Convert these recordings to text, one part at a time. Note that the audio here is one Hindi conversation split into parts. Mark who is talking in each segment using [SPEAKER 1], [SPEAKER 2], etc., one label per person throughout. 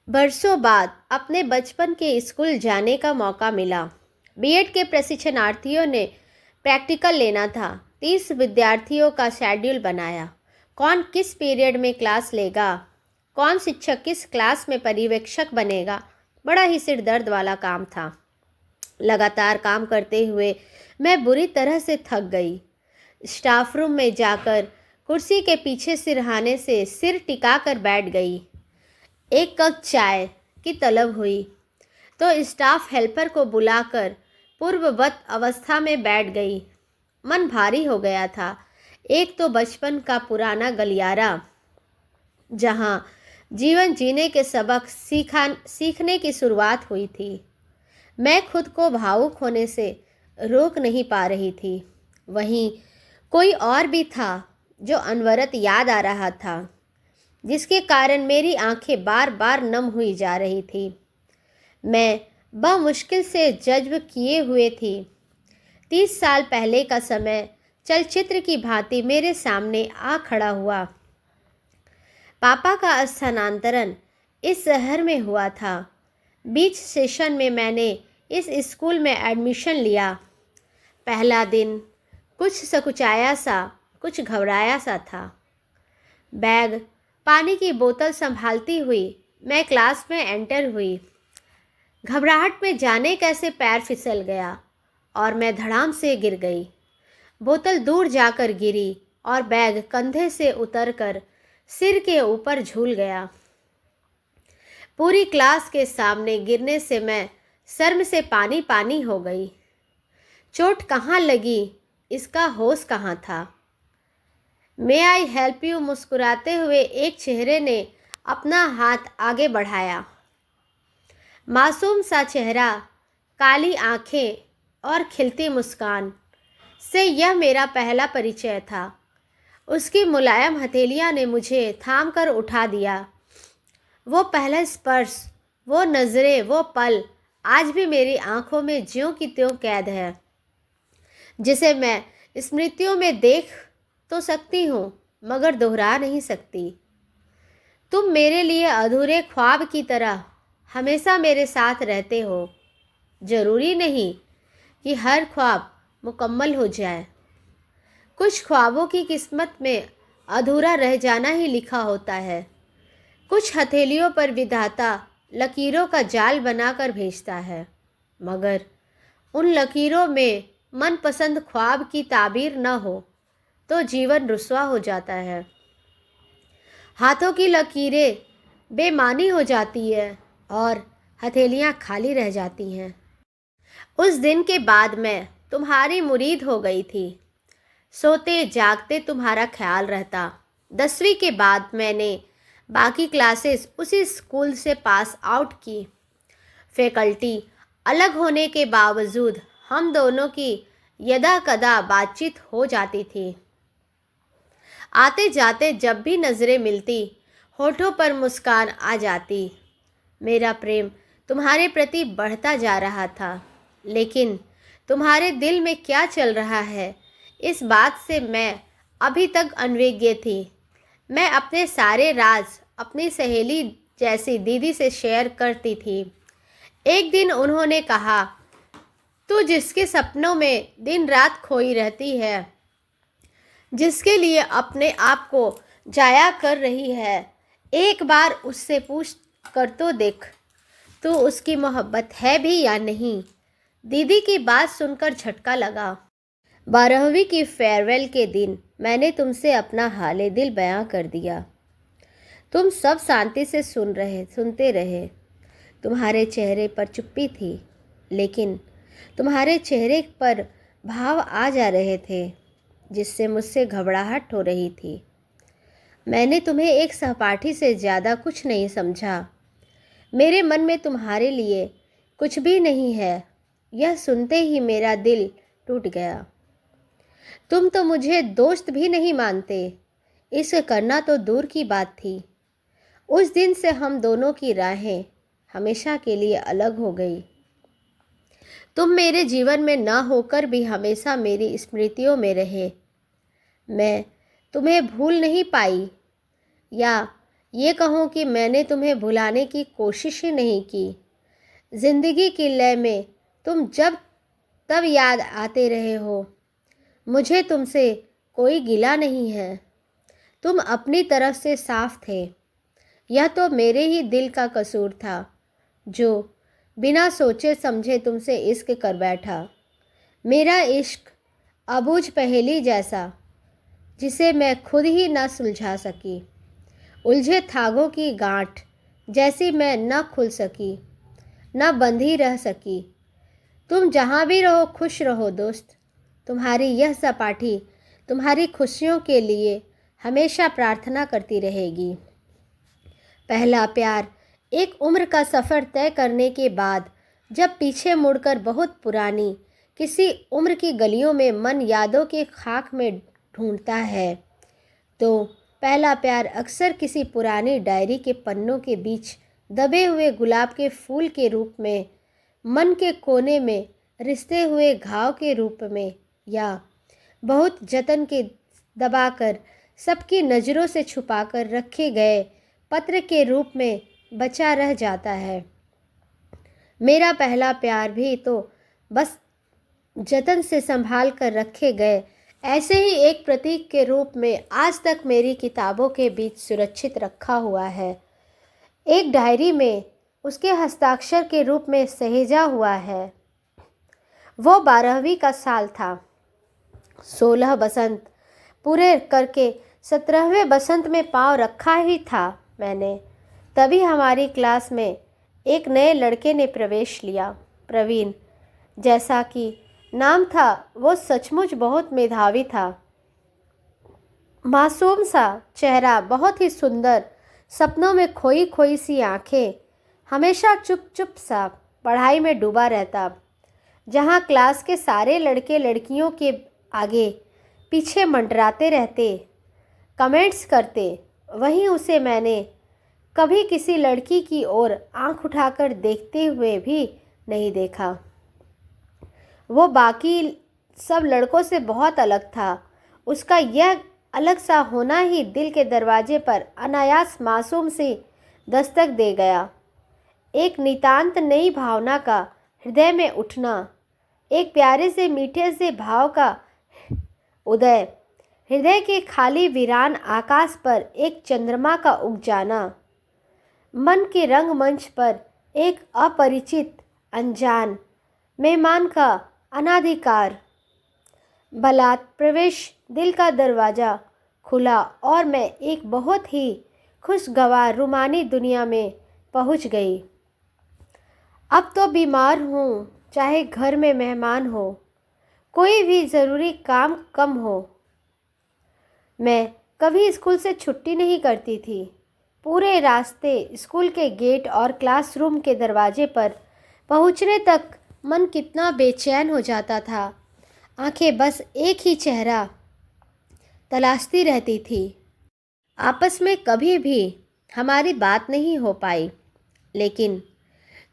[SPEAKER 1] बरसों बाद अपने बचपन के स्कूल जाने का मौका मिला। बीएड के प्रशिक्षणार्थियों ने प्रैक्टिकल लेना था। 30 विद्यार्थियों का शेड्यूल बनाया। कौन किस पीरियड में क्लास लेगा, कौन शिक्षक किस क्लास में पर्यवेक्षक बनेगा। बड़ा ही सिर दर्द वाला काम था। लगातार काम करते हुए मैं बुरी तरह से थक गई। स्टाफ रूम में जाकर कुर्सी के पीछे सिरहाने से सिर टिकाकर बैठ गई। एक कप चाय की तलब हुई तो स्टाफ हेल्पर को बुलाकर पूर्ववत अवस्था में बैठ गई। मन भारी हो गया था। एक तो बचपन का पुराना गलियारा, जहाँ जीवन जीने के सबक सीखने की शुरुआत हुई थी। मैं खुद को भावुक होने से रोक नहीं पा रही थी। वहीं कोई और भी था जो अनवरत याद आ रहा था, जिसके कारण मेरी आंखें बार बार नम हुई जा रही थी। मैं बमुश्किल से जज्ब किए हुए थी। 30 साल पहले का समय चलचित्र की भांति मेरे सामने आ खड़ा हुआ। पापा का स्थानांतरण इस शहर में हुआ था। बीच सेशन में मैंने इस स्कूल में एडमिशन लिया। पहला दिन कुछ सकुचाया सा, कुछ घबराया सा था। बैग, पानी की बोतल संभालती हुई मैं क्लास में एंटर हुई। घबराहट में जाने कैसे पैर फिसल गया और मैं धड़ाम से गिर गई। बोतल दूर जाकर गिरी और बैग कंधे से उतरकर सिर के ऊपर झूल गया। पूरी क्लास के सामने गिरने से मैं शर्म से पानी पानी हो गई। चोट कहाँ लगी, इसका होश कहाँ था। मे आई हेल्प यू मुस्कुराते हुए एक चेहरे ने अपना हाथ आगे बढ़ाया। मासूम सा चेहरा, काली आंखें और खिलती मुस्कान से यह मेरा पहला परिचय था। उसकी मुलायम हथेलियां ने मुझे थाम कर उठा दिया। वो पहला स्पर्श, वो नज़रें, वो पल आज भी मेरी आंखों में ज्यों की त्यों कैद है, जिसे मैं स्मृतियों में देख तो सकती हूँ मगर दोहरा नहीं सकती। तुम मेरे लिए अधूरे ख्वाब की तरह हमेशा मेरे साथ रहते हो। ज़रूरी नहीं कि हर ख्वाब मुकम्मल हो जाए। कुछ ख्वाबों की किस्मत में अधूरा रह जाना ही लिखा होता है। कुछ हथेलियों पर विधाता लकीरों का जाल बनाकर भेजता है, मगर उन लकीरों में मनपसंद ख्वाब की ताबीर न हो तो जीवन रुस्वा हो जाता है। हाथों की लकीरें बेमानी हो जाती है और हथेलियां खाली रह जाती हैं। उस दिन के बाद मैं तुम्हारी मुरीद हो गई थी। सोते जागते तुम्हारा ख्याल रहता। 10वीं के बाद मैंने बाकी क्लासेस उसी स्कूल से पास आउट की। फैकल्टी अलग होने के बावजूद हम दोनों की यदा कदा बातचीत हो जाती थी। आते जाते जब भी नज़रें मिलती, होठों पर मुस्कान आ जाती। मेरा प्रेम तुम्हारे प्रति बढ़ता जा रहा था, लेकिन तुम्हारे दिल में क्या चल रहा है, इस बात से मैं अभी तक अनभिज्ञ थी। मैं अपने सारे राज अपनी सहेली जैसी दीदी से शेयर करती थी। एक दिन उन्होंने कहा, तू जिसके सपनों में दिन रात खोई रहती है, जिसके लिए अपने आप को जाया कर रही है, एक बार उससे पूछ कर तो देख, तू उसकी मोहब्बत है भी या नहीं। दीदी की बात सुनकर झटका लगा। 12वीं की फेयरवेल के दिन मैंने तुमसे अपना हाले दिल बयां कर दिया। तुम सब शांति से सुनते रहे। तुम्हारे चेहरे पर चुप्पी थी, लेकिन तुम्हारे चेहरे पर भाव आ जा रहे थे, जिससे मुझसे घबराहट हो रही थी। मैंने तुम्हें एक सहपाठी से ज़्यादा कुछ नहीं समझा। मेरे मन में तुम्हारे लिए कुछ भी नहीं है। यह सुनते ही मेरा दिल टूट गया। तुम तो मुझे दोस्त भी नहीं मानते। इसे करना तो दूर की बात थी। उस दिन से हम दोनों की राहें हमेशा के लिए अलग हो गई। तुम मेरे जीवन में ना होकर भी हमेशा मेरी स्मृतियों में रहे। मैं तुम्हें भूल नहीं पाई, या ये कहूँ कि मैंने तुम्हें भुलाने की कोशिश ही नहीं की। जिंदगी की लय में तुम जब तब याद आते रहे हो। मुझे तुमसे कोई गिला नहीं है। तुम अपनी तरफ से साफ थे। यह तो मेरे ही दिल का कसूर था जो बिना सोचे समझे तुमसे इश्क कर बैठा। मेरा इश्क अबूझ पहेली जैसा, जिसे मैं खुद ही न सुलझा सकी। उलझे धागों की गांठ जैसी मैं न खुल सकी, न बंधी रह सकी। तुम जहाँ भी रहो खुश रहो दोस्त। तुम्हारी यह सपाटी तुम्हारी खुशियों के लिए हमेशा प्रार्थना करती रहेगी। पहला प्यार एक उम्र का सफ़र तय करने के बाद जब पीछे मुड़कर बहुत पुरानी किसी उम्र की गलियों में मन यादों के खाक में ढूंढता है, तो पहला प्यार अक्सर किसी पुरानी डायरी के पन्नों के बीच दबे हुए गुलाब के फूल के रूप में, मन के कोने में रिश्ते हुए घाव के रूप में, या बहुत जतन के दबाकर सबकी नज़रों से छुपाकर रखे गए पत्र के रूप में बचा रह जाता है। मेरा पहला प्यार भी तो बस जतन से संभाल कर रखे गए ऐसे ही एक प्रतीक के रूप में आज तक मेरी किताबों के बीच सुरक्षित रखा हुआ है। एक डायरी में उसके हस्ताक्षर के रूप में सहेजा हुआ है। वो 12वीं का साल था। 16 बसंत पूरे करके 17वें बसंत में पाँव रखा ही था मैंने। तभी हमारी क्लास में एक नए लड़के ने प्रवेश लिया। प्रवीण जैसा कि नाम था, वो सचमुच बहुत मेधावी था। मासूम सा चेहरा, बहुत ही सुंदर, सपनों में खोई खोई सी आंखें, हमेशा चुप चुप सा पढ़ाई में डूबा रहता। जहाँ क्लास के सारे लड़के लड़कियों के आगे पीछे मंडराते रहते, कमेंट्स करते, वहीं उसे मैंने कभी किसी लड़की की ओर आंख उठाकर देखते हुए भी नहीं देखा। वो बाकी सब लड़कों से बहुत अलग था। उसका यह अलग सा होना ही दिल के दरवाजे पर अनायास मासूम सी दस्तक दे गया। एक नितांत नई भावना का हृदय में उठना, एक प्यारे से मीठे से भाव का उदय, हृदय के खाली वीरान आकाश पर एक चंद्रमा का उग जाना, मन के रंगमंच पर एक अपरिचित अनजान मेहमान का अनाधिकार बलात् प्रवेश, दिल का दरवाज़ा खुला और मैं एक बहुत ही खुशगवार रूमानी दुनिया में पहुंच गई। अब तो बीमार हूँ, चाहे घर में मेहमान हो, कोई भी ज़रूरी काम कम हो। मैं कभी स्कूल से छुट्टी नहीं करती थी। पूरे रास्ते स्कूल के गेट और क्लासरूम के दरवाजे पर पहुँचने तक मन कितना बेचैन हो जाता था। आंखें बस एक ही चेहरा तलाशती रहती थी। आपस में कभी भी हमारी बात नहीं हो पाई, लेकिन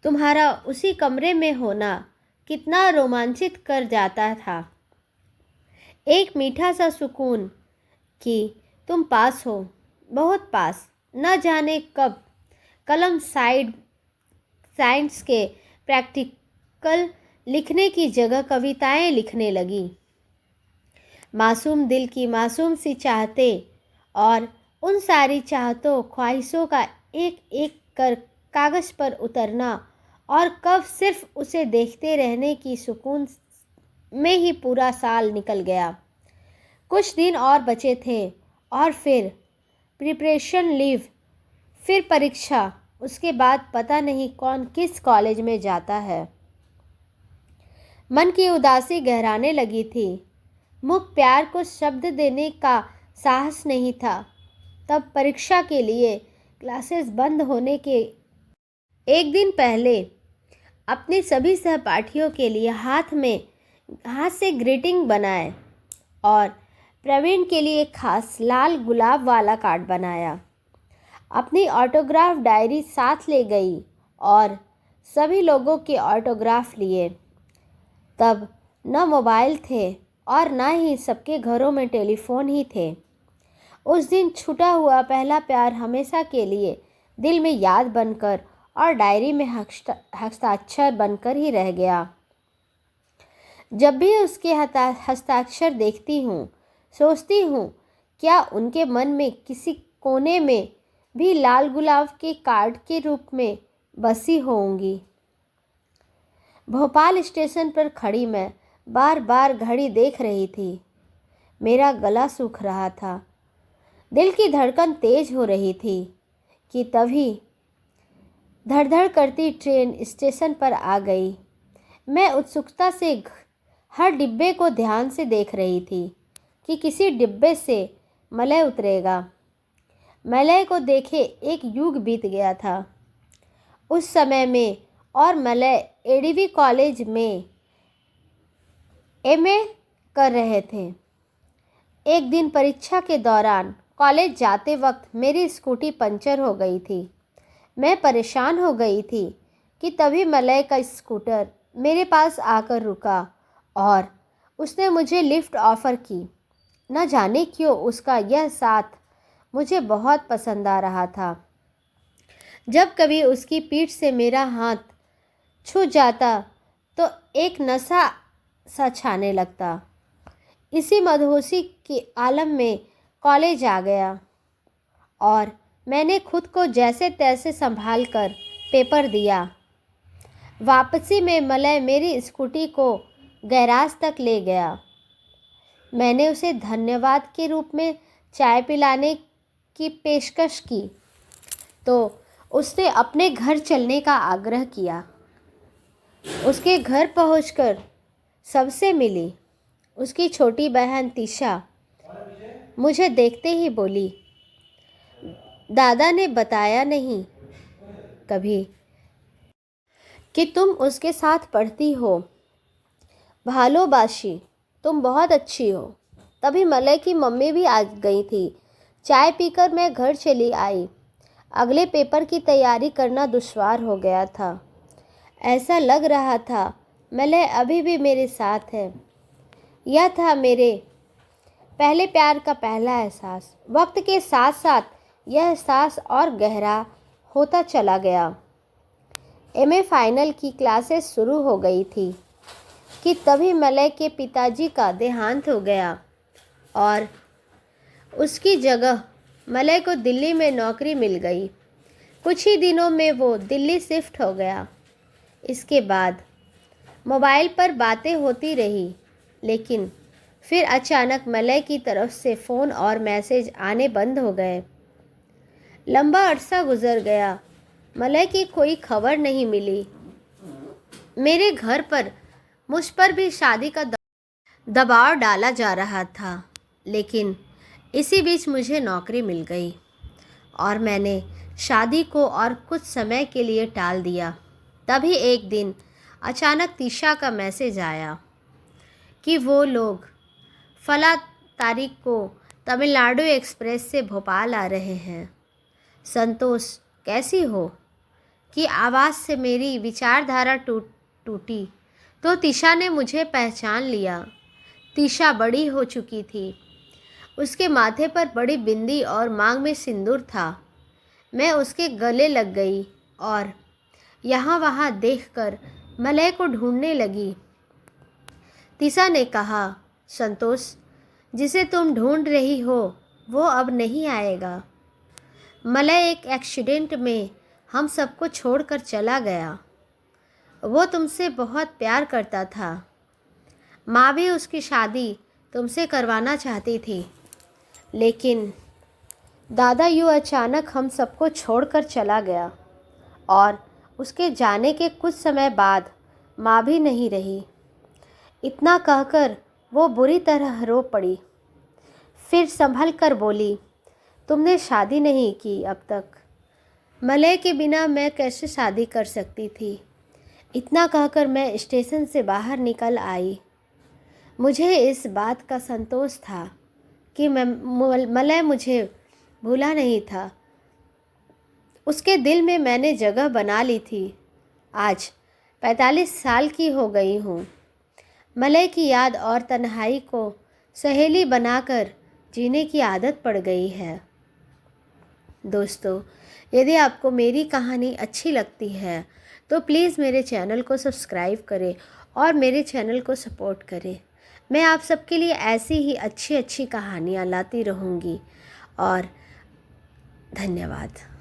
[SPEAKER 1] तुम्हारा उसी कमरे में होना कितना रोमांचित कर जाता था। एक मीठा सा सुकून कि तुम पास हो, बहुत पास। न जाने कब कलम साइंस के प्रैक्टिकल लिखने की जगह कविताएं लिखने लगी। मासूम दिल की मासूम सी चाहते और उन सारी चाहतों ख्वाहिशों का एक एक कर कागज़ पर उतरना, और कब सिर्फ उसे देखते रहने की सुकून में ही पूरा साल निकल गया। कुछ दिन और बचे थे और फिर प्रिपरेशन लीव, फिर परीक्षा, उसके बाद पता नहीं कौन किस कॉलेज में जाता है। मन की उदासी गहराने लगी थी। मुख प्यार को शब्द देने का साहस नहीं था। तब परीक्षा के लिए क्लासेस बंद होने के एक दिन पहले अपने सभी सहपाठियों के लिए हाथ से ग्रीटिंग बनाए और प्रवीण के लिए खास लाल गुलाब वाला कार्ड बनाया। अपनी ऑटोग्राफ डायरी साथ ले गई और सभी लोगों के ऑटोग्राफ लिए। तब न मोबाइल थे और न ही सबके घरों में टेलीफोन ही थे। उस दिन छूटा हुआ पहला प्यार हमेशा के लिए दिल में याद बनकर और डायरी में हस्ताक्षर बनकर ही रह गया। जब भी उसके हस्ताक्षर देखती हूँ, सोचती हूँ क्या उनके मन में किसी कोने में भी लाल गुलाब के कार्ड के रूप में बसी होंगी। भोपाल स्टेशन पर खड़ी मैं बार बार घड़ी देख रही थी। मेरा गला सूख रहा था, दिल की धड़कन तेज हो रही थी कि तभी धड़धड़ करती ट्रेन स्टेशन पर आ गई। मैं उत्सुकता से हर डिब्बे को ध्यान से देख रही थी कि किसी डिब्बे से मलय उतरेगा। मलय को देखे एक युग बीत गया था। उस समय में और मलय एडीवी कॉलेज में एमए कर रहे थे। एक दिन परीक्षा के दौरान कॉलेज जाते वक्त मेरी स्कूटी पंचर हो गई थी। मैं परेशान हो गई थी कि तभी मलय का स्कूटर मेरे पास आकर रुका और उसने मुझे लिफ्ट ऑफ़र की। न जाने क्यों उसका यह साथ मुझे बहुत पसंद आ रहा था। जब कभी उसकी पीठ से मेरा हाथ छू जाता तो एक नशा सा छाने लगता। इसी मदहोशी के आलम में कॉलेज आ गया और मैंने खुद को जैसे तैसे संभाल कर पेपर दिया। वापसी में मलय मेरी स्कूटी को गैराज तक ले गया। मैंने उसे धन्यवाद के रूप में चाय पिलाने की पेशकश की तो उसने अपने घर चलने का आग्रह किया। उसके घर पहुंचकर सबसे मिली। उसकी छोटी बहन तीशा मुझे देखते ही बोली, दादा ने बताया नहीं कभी कि तुम उसके साथ पढ़ती हो। भालोबाशी, तुम बहुत अच्छी हो। तभी मलय की मम्मी भी आ गई थी। चाय पीकर मैं घर चली आई। अगले पेपर की तैयारी करना दुश्वार हो गया था। ऐसा लग रहा था मलय अभी भी मेरे साथ है। यह था मेरे पहले प्यार का पहला एहसास। वक्त के साथ साथ यह एहसास और गहरा होता चला गया। एमए फाइनल की क्लासेस शुरू हो गई थी कि तभी मलय के पिताजी का देहांत हो गया और उसकी जगह मलय को दिल्ली में नौकरी मिल गई। कुछ ही दिनों में वो दिल्ली शिफ्ट हो गया। इसके बाद मोबाइल पर बातें होती रही, लेकिन फिर अचानक मलय की तरफ से फ़ोन और मैसेज आने बंद हो गए। लंबा अरसा गुजर गया, मलय की कोई खबर नहीं मिली। मेरे घर पर मुझ पर भी शादी का दबाव डाला जा रहा था, लेकिन इसी बीच मुझे नौकरी मिल गई और मैंने शादी को और कुछ समय के लिए टाल दिया। तभी एक दिन अचानक तीशा का मैसेज आया कि वो लोग फला तारीख को तमिलनाडु एक्सप्रेस से भोपाल आ रहे हैं। संतोष, कैसी हो? की आवाज़ से मेरी विचारधारा टूटी तो तीशा ने मुझे पहचान लिया। तीशा बड़ी हो चुकी थी। उसके माथे पर बड़ी बिंदी और मांग में सिंदूर था। मैं उसके गले लग गई और यहाँ वहाँ देखकर मलय को ढूंढने लगी। तीशा ने कहा, संतोष, जिसे तुम ढूंढ रही हो वो अब नहीं आएगा। मलय एक एक्सीडेंट में हम सबको छोड़कर चला गया। वो तुमसे बहुत प्यार करता था। माँ भी उसकी शादी तुमसे करवाना चाहती थी, लेकिन दादा यूँ अचानक हम सबको छोड़कर चला गया और उसके जाने के कुछ समय बाद माँ भी नहीं रही। इतना कहकर वो बुरी तरह रो पड़ी। फिर संभल कर बोली, तुमने शादी नहीं की अब तक। मलय के बिना मैं कैसे शादी कर सकती थी? इतना कहकर मैं स्टेशन से बाहर निकल आई। मुझे इस बात का संतोष था कि मलय मुझे भूला नहीं था। उसके दिल में मैंने जगह बना ली थी। आज 45 साल की हो गई हूँ। मलय की याद और तन्हाई को सहेली बनाकर जीने की आदत पड़ गई है। दोस्तों, यदि आपको मेरी कहानी अच्छी लगती है तो प्लीज़ मेरे चैनल को सब्सक्राइब करें और मेरे चैनल को सपोर्ट करें। मैं आप सबके लिए ऐसी ही अच्छी अच्छी कहानियाँ लाती रहूँगी। और धन्यवाद।